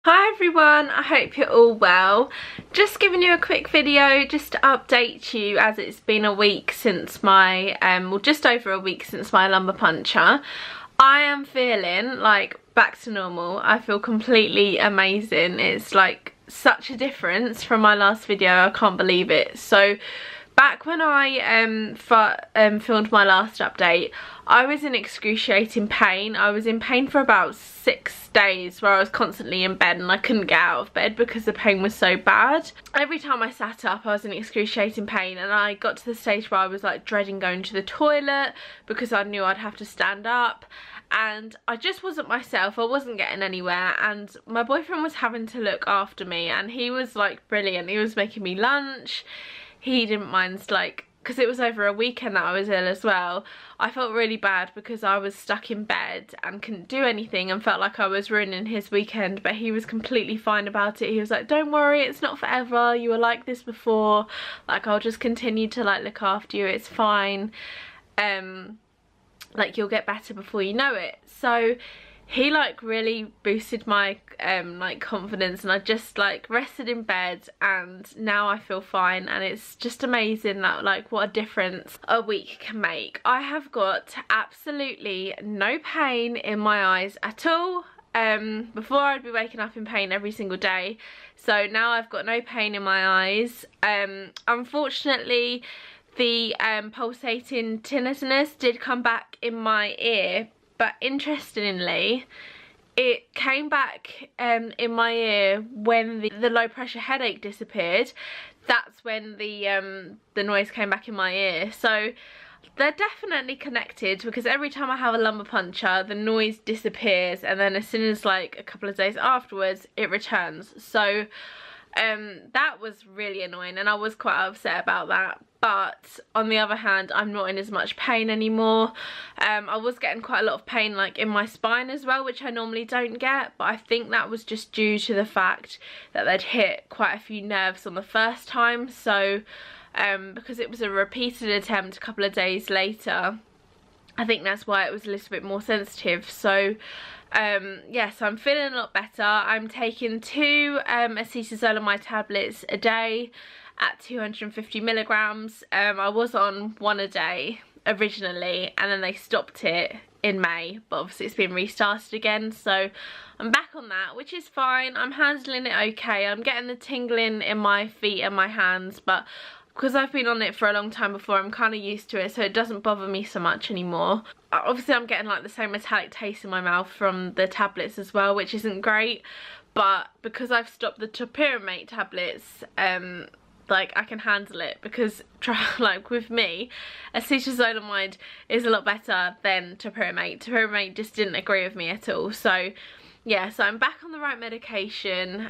Hi everyone, I hope you're all well. Just giving you a quick video just to update you, as it's been a week since my, well, just over a week since my lumbar puncture. I am feeling like back to normal. I feel completely amazing. It's like such a difference from my last video, I can't believe it. So back when I filmed my last update, I was in excruciating pain. I was in pain for about 6 days where I was constantly in bed and I couldn't get out of bed because the pain was so bad. Every time I sat up I was in excruciating pain, and I got to the stage where I was like dreading going to the toilet because I knew I'd have to stand up, and I just wasn't myself. I wasn't getting anywhere, and my boyfriend was having to look after me, and he was like brilliant. He was making me lunch. He didn't mind, like, because it was over a weekend that I was ill as well. I felt really bad because I was stuck in bed and couldn't do anything and felt like I was ruining his weekend, but he was completely fine about it. He was like, don't worry, it's not forever, you were like this before, like I'll just continue to like look after you, it's fine, like you'll get better before you know it. So he like really boosted my like confidence, and I just like rested in bed, and now I feel fine, and it's just amazing that like what a difference a week can make. I have got absolutely no pain in my eyes at all. Before I'd be waking up in pain every single day, so now I've got no pain in my eyes. Unfortunately the pulsating tinnitus did come back in my ear, but interestingly it came back in my ear when the low pressure headache disappeared. That's when the noise came back in my ear. So they're definitely connected, because every time I have a lumbar puncture the noise disappears, and then as soon as like a couple of days afterwards it returns. So that was really annoying, and I was quite upset about that. But on the other hand, I'm not in as much pain anymore. I was getting quite a lot of pain like in my spine as well, which I normally don't get, but I think that was just due to the fact that they'd hit quite a few nerves on the first time. So because it was a repeated attempt a couple of days later, I think that's why it was a little bit more sensitive. So yes, I'm feeling a lot better. I'm taking 2 acetazolamide tablets a day at 250 milligrams. I was on 1 a day originally, and then they stopped it in May, but obviously it's been restarted again, so I'm back on that, which is fine. I'm handling it okay. I'm getting the tingling in my feet and my hands, but because I've been on it for a long time before, I'm kind of used to it, so it doesn't bother me so much anymore. Obviously I'm getting like the same metallic taste in my mouth from the tablets as well, which isn't great, but because I've stopped the topiramate tablets, like I can handle it, because like with me acetazolamide is a lot better than topiramate. Topiramate just didn't agree with me at all. So yeah, so I'm back on the right medication,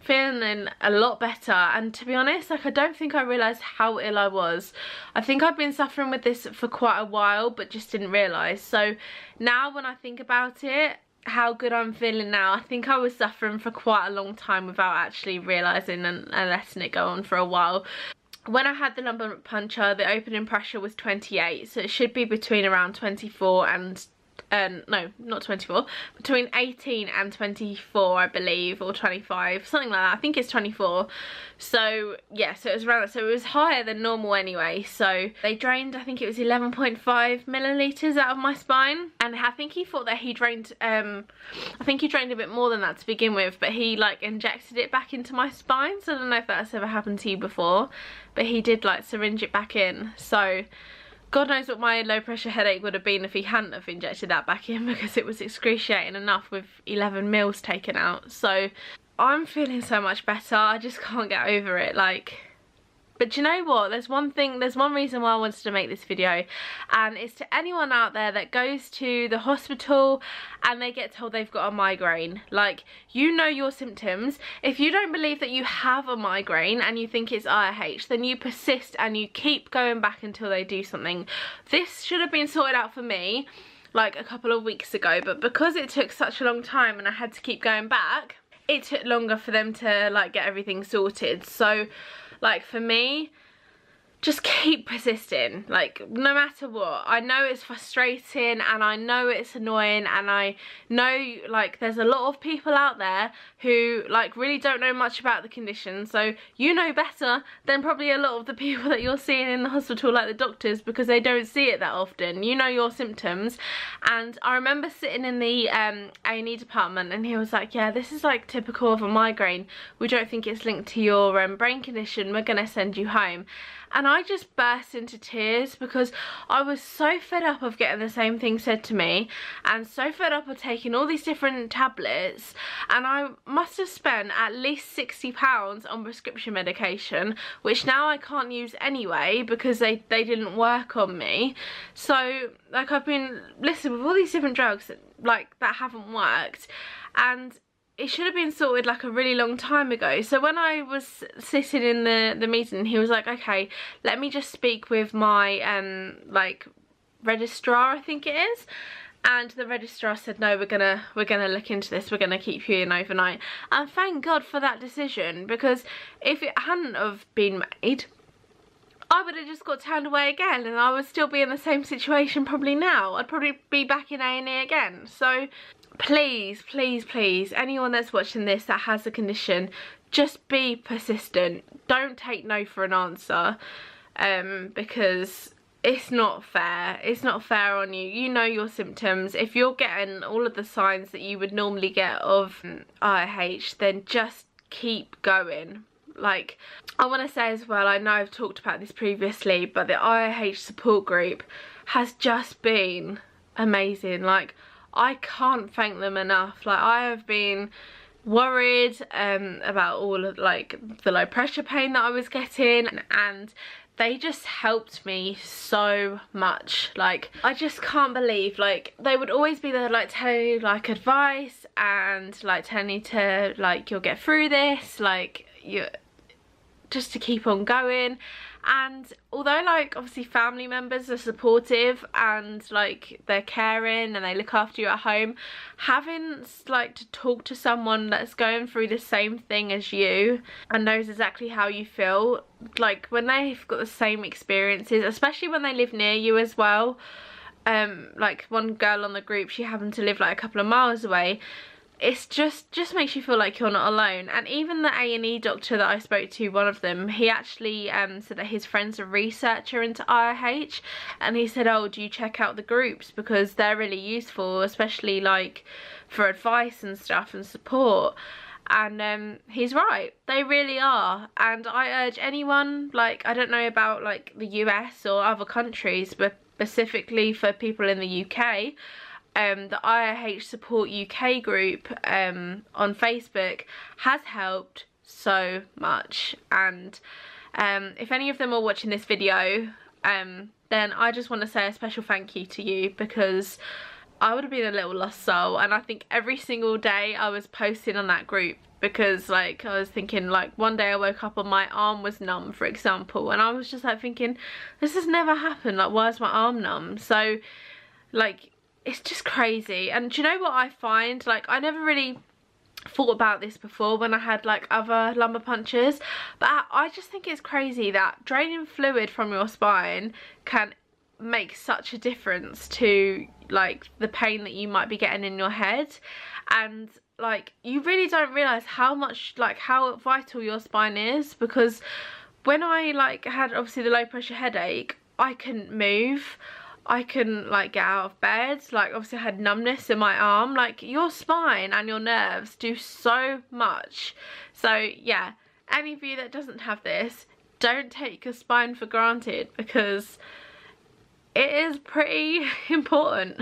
feeling a lot better, and to be honest, like I don't think I realised how ill I was. I think I've been suffering with this for quite a while but just didn't realise. So now when I think about it, how good I'm feeling now, I think I was suffering for quite a long time without actually realising and letting it go on for a while. When I had the lumbar puncture, the opening pressure was 28, so it should be between around 24 and no, not 24, between 18 and 24 I believe, or 25, something like that. I think it's 24. So yeah, so it was around that, so it was higher than normal anyway. So they drained, I think it was 11.5 millilitres out of my spine, and I think he thought that he drained I think he drained a bit more than that to begin with, but he like injected it back into my spine. So I don't know if that's ever happened to you before, but he did like syringe it back in. So God knows what my low pressure headache would have been if he hadn't have injected that back in, because it was excruciating enough with 11 mils taken out. So I'm feeling so much better. I just can't get over it. Like, but you know what, there's one reason why I wanted to make this video, and it's to anyone out there that goes to the hospital and they get told they've got a migraine. Like, you know your symptoms. If you don't believe that you have a migraine and you think it's IH, then you persist and you keep going back until they do something. This should have been sorted out for me like a couple of weeks ago, but because it took such a long time and I had to keep going back, it took longer for them to like get everything sorted. So like for me, just keep persisting, like no matter what. I know it's frustrating and I know it's annoying, and I know like there's a lot of people out there who like really don't know much about the condition, so you know better than probably a lot of the people that you're seeing in the hospital, like the doctors, because they don't see it that often. You know your symptoms. And I remember sitting in the A&E department, and he was like, yeah, this is like typical of a migraine, we don't think it's linked to your brain condition, we're gonna send you home. And I just burst into tears because I was so fed up of getting the same thing said to me, and so fed up of taking all these different tablets, and I must have spent at least £60 on prescription medication, which now I can't use anyway because they didn't work on me. So like I've been listed with all these different drugs like that haven't worked, and it should have been sorted like a really long time ago. So when I was sitting in the meeting, he was like, okay, let me just speak with my like registrar, I think it is. And the registrar said, no, we're gonna look into this, we're gonna keep you in overnight. And thank God for that decision, because if it hadn't have been made, I would have just got turned away again, and I would still be in the same situation probably now. I'd probably be back in A&E again. So please, please, please, anyone that's watching this that has a condition, just be persistent. Don't take no for an answer, because it's not fair. It's not fair on you. You know your symptoms. If you're getting all of the signs that you would normally get of IH, then just keep going. Like, I want to say as well, I know I've talked about this previously, but the IH support group has just been amazing. Like, I can't thank them enough. Like, I have been worried about all of like the low pressure pain that I was getting, and they just helped me so much. Like, I just can't believe, like, they would always be there like telling you like advice and like telling you to like, you'll get through this, like you just to keep on going. And although like obviously family members are supportive and like they're caring and they look after you at home, having like to talk to someone that's going through the same thing as you and knows exactly how you feel, like when they've got the same experiences, especially when they live near you as well. Like one girl on the group, she happened to live like a couple of miles away. It's just makes you feel like you're not alone. And even the A&E doctor that I spoke to, one of them, he actually said that his friend's a researcher into IH, and he said, oh, do you check out the groups, because they're really useful, especially like for advice and stuff and support. And he's right, they really are. And I urge anyone, like, I don't know about like the US or other countries, but specifically for people in the UK, the IH Support UK group on Facebook has helped so much. And if any of them are watching this video, then I just want to say a special thank you to you, because I would have been a little lost soul. And I think every single day I was posting on that group, because like I was thinking, like one day I woke up and my arm was numb, for example, and I was just like thinking, this has never happened, like why is my arm numb? So like, it's just crazy. And do you know what I find? Like, I never really thought about this before when I had like other lumbar punctures, but I just think it's crazy that draining fluid from your spine can make such a difference to like the pain that you might be getting in your head. And like, you really don't realize how much, like how vital your spine is, because when I like had obviously the low pressure headache, I couldn't move, I couldn't like get out of bed, like obviously I had numbness in my arm. Like, your spine and your nerves do so much. So yeah, any of you that doesn't have this, don't take your spine for granted, because it is pretty important.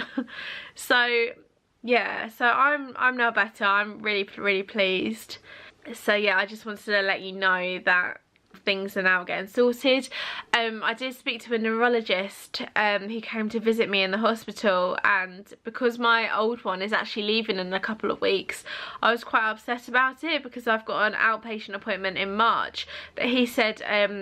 So yeah, so I'm now better. I'm really pleased. So yeah, I just wanted to let you know that things are now getting sorted. I did speak to a neurologist who came to visit me in the hospital, and because my old one is actually leaving in a couple of weeks, I was quite upset about it, because I've got an outpatient appointment in March. But he said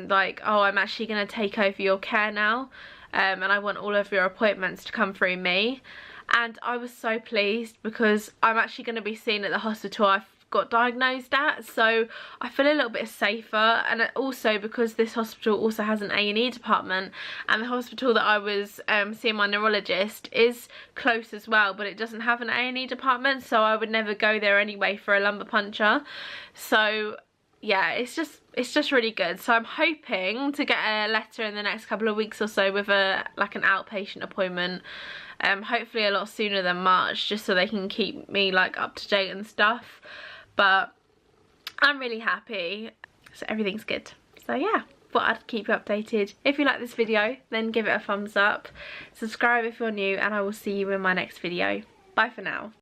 like, oh, I'm actually going to take over your care now, and I want all of your appointments to come through me. And I was so pleased, because I'm actually going to be seen at the hospital. I've got diagnosed at, so I feel a little bit safer. And also because this hospital also has an A&E department, and the hospital that I was seeing my neurologist is close as well, but it doesn't have an A&E department, so I would never go there anyway for a lumbar puncture. So yeah, it's just really good. So I'm hoping to get a letter in the next couple of weeks or so with an outpatient appointment, hopefully a lot sooner than March, just so they can keep me like up to date and stuff. But I'm really happy, so everything's good. So yeah, thought I'd keep you updated. If you like this video, then give it a thumbs up, subscribe if you're new, and I will see you in my next video. Bye for now.